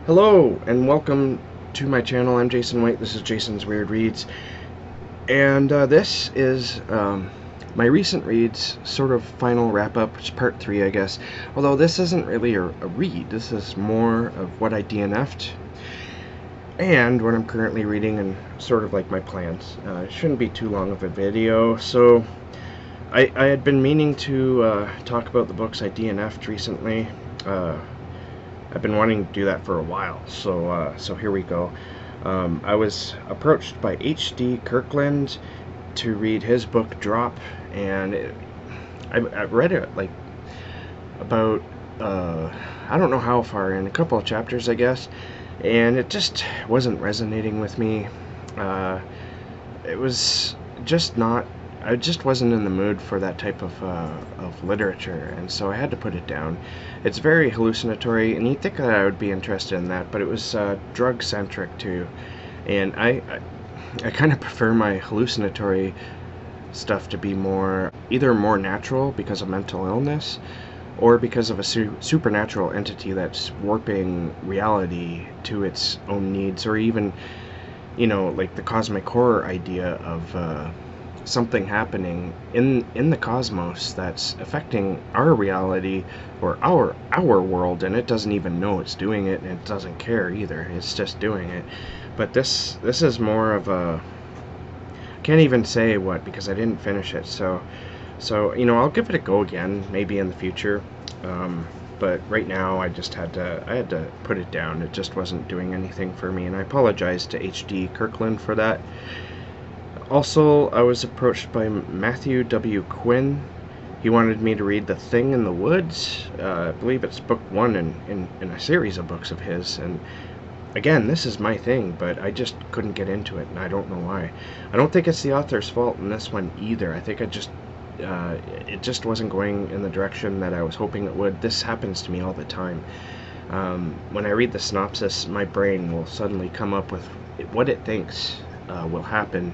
Hello and welcome to my channel. I'm Jason White. This is Jason's Weird Reads, and this is my recent reads sort of final wrap up. It's part 3, I guess, although this isn't really a read. This is more of what I DNF'd and what I'm currently reading and sort of like my plans. It shouldn't be too long of a video. So I had been meaning to talk about the books I DNF'd recently. I've been wanting to do that for a while, so here we go. I was approached by H.D. Kirkland to read his book Drop, and I read it like about I don't know how far in, a couple of chapters I guess, and it just wasn't resonating with me. It was just not. I just wasn't in the mood for that type of literature, and so I had to put it down. It's very hallucinatory, and you'd think that I would be interested in that, but it was drug-centric too, and I kind of prefer my hallucinatory stuff to be either more natural because of mental illness, or because of a supernatural entity that's warping reality to its own needs, or even, like the cosmic horror idea of something happening in the cosmos that's affecting our reality or our world, and it doesn't even know it's doing it, and it doesn't care either. It's just doing it. But this is more of a, I can't even say what, because I didn't finish it. So I'll give it a go again maybe in the future. But right now I had to put it down. It just wasn't doing anything for me, and I apologize to H.D. Kirkland for that. Also, I was approached by Matthew W. Quinn. He wanted me to read The Thing in the Woods. I believe it's book 1 in a series of books of his. And again, this is my thing, but I just couldn't get into it, and I don't know why. I don't think it's the author's fault in this one either. I think it just wasn't going in the direction that I was hoping it would. This happens to me all the time. When I read the synopsis, my brain will suddenly come up with what it thinks will happen.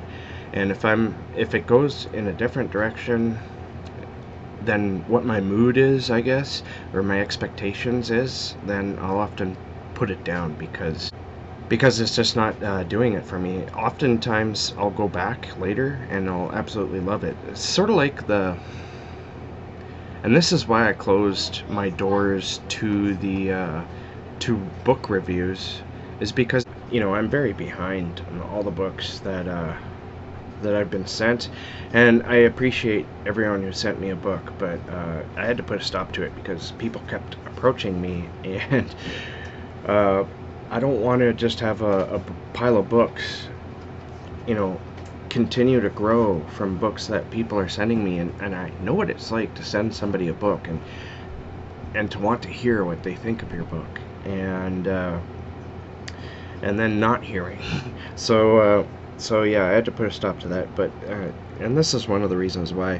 And if it goes in a different direction than what my mood is, I guess, or my expectations is, then I'll often put it down because it's just not doing it for me. Oftentimes I'll go back later and I'll absolutely love it. It's sort of like and this is why I closed my doors to the to book reviews, is because I'm very behind on all the books that I've been sent, and I appreciate everyone who sent me a book, but I had to put a stop to it because people kept approaching me, and I don't want to just have a pile of books continue to grow from books that people are sending me, and I know what it's like to send somebody a book and to want to hear what they think of your book, and then not hearing. So yeah, I had to put a stop to that. But and this is one of the reasons why.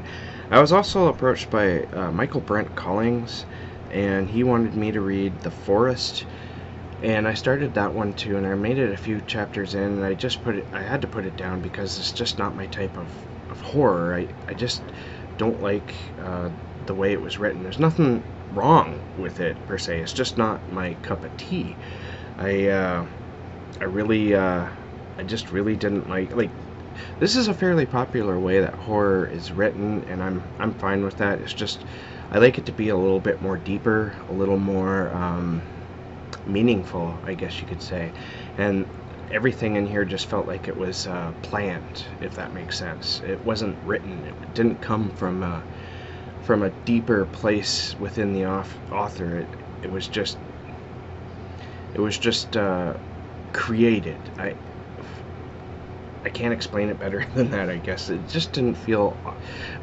I was also approached by Michael Brent Collings, and he wanted me to read The Forest, and I started that one too, and I made it a few chapters in, and I had to put it down because it's just not my type of horror. I just don't like the way it was written. There's nothing wrong with it per se. It's just not my cup of tea. I just really didn't like this is a fairly popular way that horror is written, and I'm fine with that. It's just I like it to be a little bit more deeper, a little more meaningful, I guess you could say. And everything in here just felt like it was planned, if that makes sense. It wasn't written. It didn't come from a deeper place within the author. It was just created. I can't explain it better than that, I guess. It just didn't feel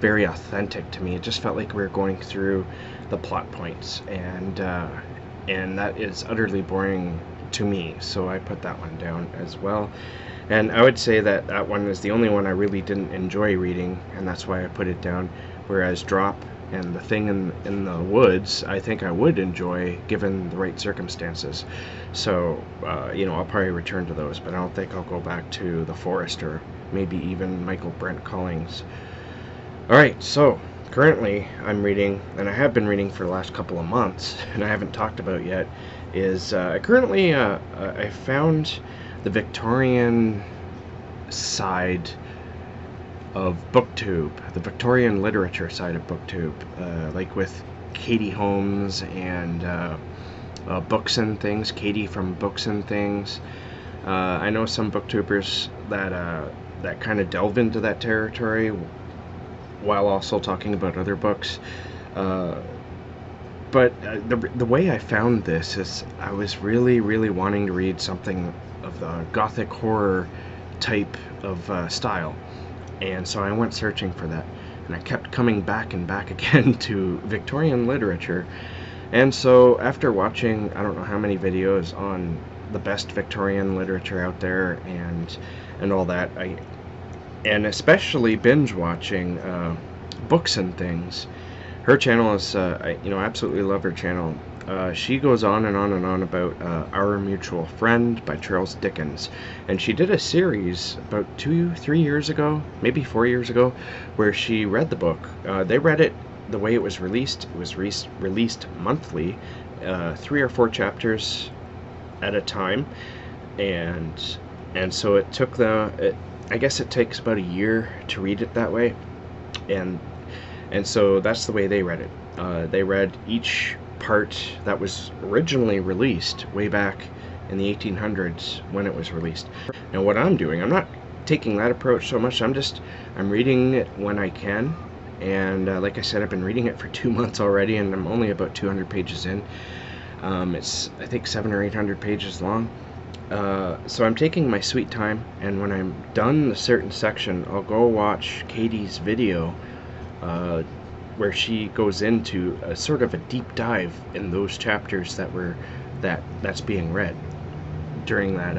very authentic to me. It just felt like we were going through the plot points, and that is utterly boring to me, so I put that one down as well. And I would say that one is the only one I really didn't enjoy reading, and that's why I put it down, whereas Drop and The Thing in the Woods, I think I would enjoy given the right circumstances. So, I'll probably return to those, but I don't think I'll go back to The Forest or maybe even Michael Brent Collings. Alright, so currently I'm reading, and I have been reading for the last couple of months, and I haven't talked about yet, is currently I found the Victorian side of BookTube, the Victorian literature side of BookTube, like with Katie Holmes and Books and Things, Katie from Books and Things. I know some booktubers that kind of delve into that territory while also talking about other books. But the way I found this is I was really wanting to read something of the gothic horror type of style, and so I went searching for that, and I kept coming back and back again to Victorian literature. And so after watching I don't know how many videos on the best Victorian literature out there and all that, and especially binge watching Books and Things. Her channel is, I absolutely love her channel. She goes on and on and on about Our Mutual Friend by Charles Dickens. And she did a series about 2-3 years ago, maybe 4 years ago, where she read the book. They read it the way it was released. It was released monthly, 3 or 4 chapters at a time. And so it took I guess it takes about a year to read it that way. And so that's the way they read it. They read each part that was originally released way back in the 1800s when it was released. Now what I'm doing, I'm not taking that approach so much. I'm reading it when I can. And like I said, I've been reading it for 2 months already, and I'm only about 200 pages in. It's, I think, 700 or 800 pages long. So I'm taking my sweet time, and when I'm done a certain section, I'll go watch Katie's video where she goes into a sort of a deep dive in those chapters that's being read during that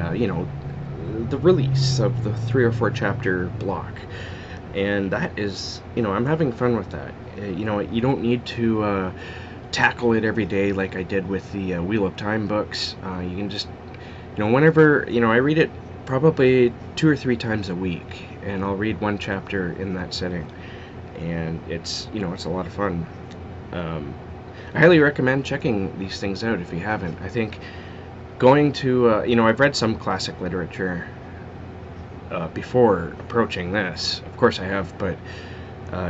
the release of the 3 or 4 chapter block. And that is, I'm having fun with that. You don't need to tackle it every day like I did with the Wheel of Time books. You can just, whenever, I read it probably 2 or 3 times a week, and I'll read one chapter in that setting. And it's it's a lot of fun. I highly recommend checking these things out if you haven't. I think going to I've read some classic literature before approaching this. Of course I have, but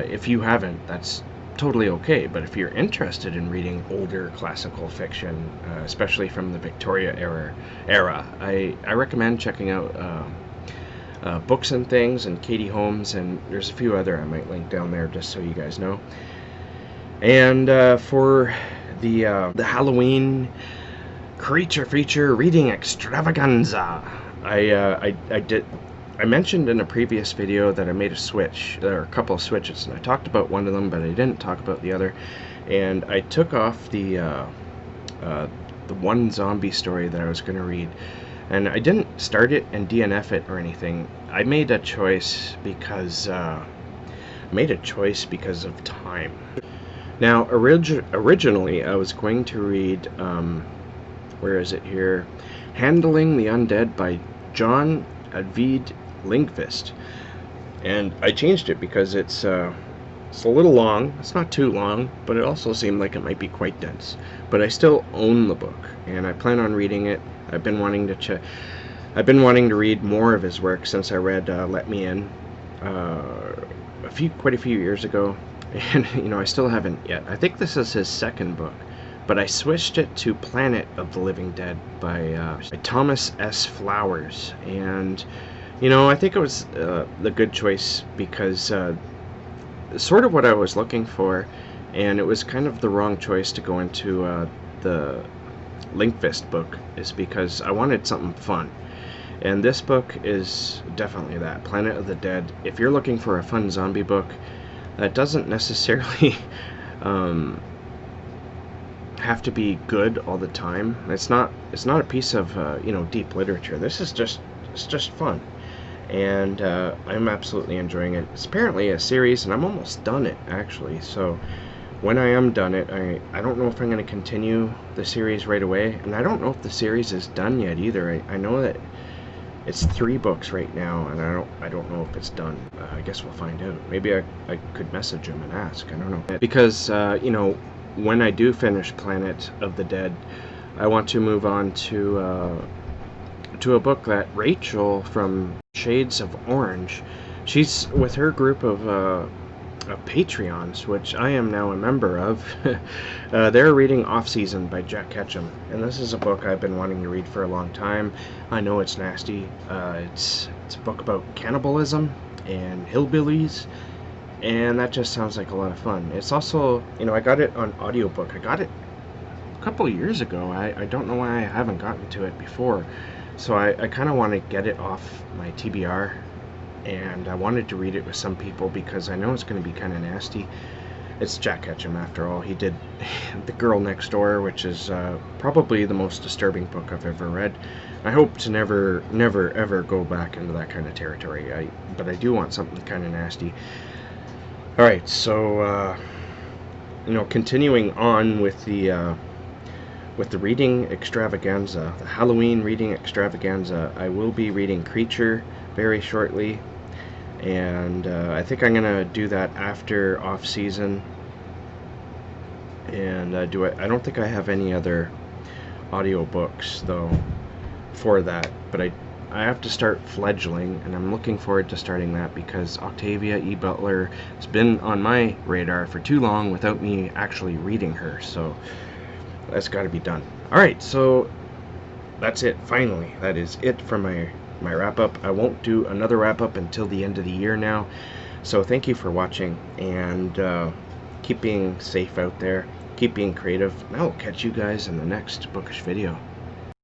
if you haven't, that's totally okay. But if you're interested in reading older classical fiction, especially from the Victoria era, I recommend checking out Books and Things and Katie Holmes, and there's a few other I might link down there just so you guys know. And for the Halloween creature feature reading extravaganza, I mentioned in a previous video that I made a switch. There are a couple of switches, and I talked about one of them, but I didn't talk about the other. And I took off the one zombie story that I was going to read. And I didn't start it and DNF it or anything. I made a choice because of time. Now, originally I was going to read, where is it here? Handling the Undead by John Ajvide Lindqvist. And I changed it because it's a little long. It's not too long, but it also seemed like it might be quite dense. But I still own the book, and I plan on reading it. I've been wanting to read more of his work since I read Let Me In quite a few years ago, and I still haven't yet. I think this is his second book, but I switched it to Planet of the Living Dead by Thomas S. Flowers, and I think it was the good choice because sort of what I was looking for, and it was kind of the wrong choice to go into the Lindqvist book, is because I wanted something fun. And this book is definitely that, Planet of the Dead. If you're looking for a fun zombie book that doesn't necessarily have to be good all the time, it's not a piece of deep literature. This is just fun, and I'm absolutely enjoying it. It's apparently a series, and I'm almost done it actually. So when I am done it, I don't know if I'm going to continue the series right away, and I don't know if the series is done yet either. I know that it's 3 books right now, and I don't know if it's done. I guess we'll find out. Maybe I could message him and ask. I don't know, because when I do finish Planet of the Dead, I want to move on to a book that Rachel from Shades of Orange, she's with her group of Patreons, which I am now a member of. They're reading Off Season by Jack Ketchum, and this is a book I've been wanting to read for a long time. I know it's nasty. It's a book about cannibalism and hillbillies, and that just sounds like a lot of fun. It's also, you know, I got it on audiobook. I got it a couple of years ago. I don't know why I haven't gotten to it before. So I kind of want to get it off my TBR, and I wanted to read it with some people because I know it's going to be kind of nasty. It's Jack Ketchum, after all. He did The Girl Next Door, which is probably the most disturbing book I've ever read. I hope to never ever go back into that kind of territory, but I do want something kind of nasty. Alright, so you know, continuing on with the reading extravaganza, the Halloween reading extravaganza, I will be reading Creature very shortly, and I think I'm gonna do that after Off Season. And I don't think I have any other audiobooks though for that, but I have to start Fledgling, and I'm looking forward to starting that because Octavia E. Butler has been on my radar for too long without me actually reading her, so that's got to be done. Alright, so that's it. Finally, that is it for my wrap-up. I won't do another wrap-up until the end of the year now, so thank you for watching, and keep being safe out there, keep being creative, and I will catch you guys in the next bookish video.